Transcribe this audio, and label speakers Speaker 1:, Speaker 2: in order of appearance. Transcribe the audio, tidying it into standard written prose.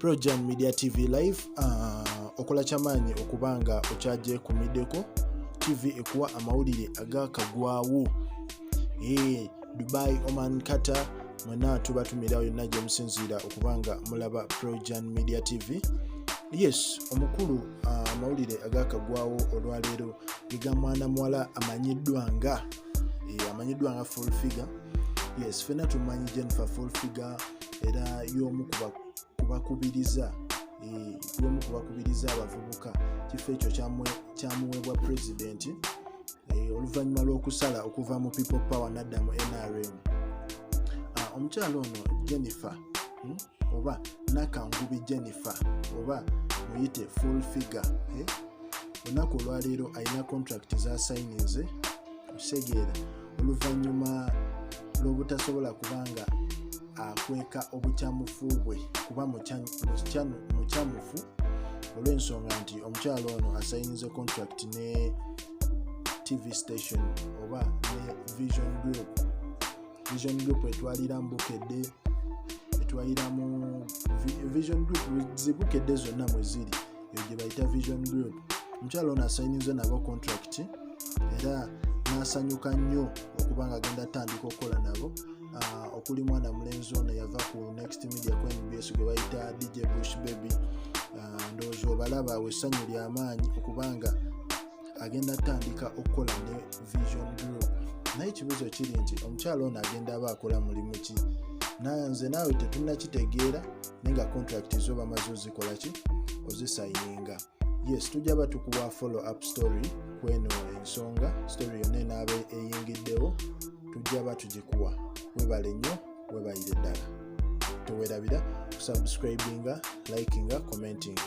Speaker 1: Projan Media TV Live okola kyamaanyi okubanga okyagyeekuumiddeko. TV ekuwa amawulire agakagwawo. Dubai, Oman, Qatar mwena tubatumira yonna gye musinziira okubanga mulaba Projan Media TV. Yes, omukulu amawulire agakagwawo olwaleero liga mwana muwala amanyiddwa nga Full Figure. Yes, fena tumanyi Jennifer Full Figure era y'omu kubakubiriza abavubuka. Kifo ekyo kyamuweebwa President oluvannyuma lw'okusala okuva mu People Power n'adda mu NRM. Omukyalo ono Jennifer oba Nakangubi Jennifer oba muyite Full Figure olunaku olwaleero alina contract z'asayininze okusegeera oluvannyuma lw'obutasobola kubanga akweka obukyamufu bwe kuba mukyamufu olw'ensonga nti omukyalo ono asayininze contract ne TV station oba ne Vision Group etwaliramu Bukedde etwaliramu Vision Group zibukedde zonna mwe ziri eyo gye bayita Vision Group. Omukyalo ono asayininze nabo contract era n'asanyuka nnyo okubanga agenda atandika okukola nabo. Okuli mwana mulenzi ono yava ku Next Media ku NBS gwe bayita DJ Bush Baby. Ndowooza obalaba awo essanyu ly'amaanyi okubanga agenda atandika okukola ne Vision Group. Naye ekibuuzo kiri nti omukyalo ono agenda aba akola mulimu ki? Nze naawe tetunnakitegeera naye nga contract zo bamaze ozikola ki? Ozisayininga. Yes, tujja batukuwa follow up story kweno ensonga story yonna enaaba eyingiddewo tujja batugikuwa. Webale nnyo, webayire ddala. Towerabira kusubscribinga, likinga, commentinga.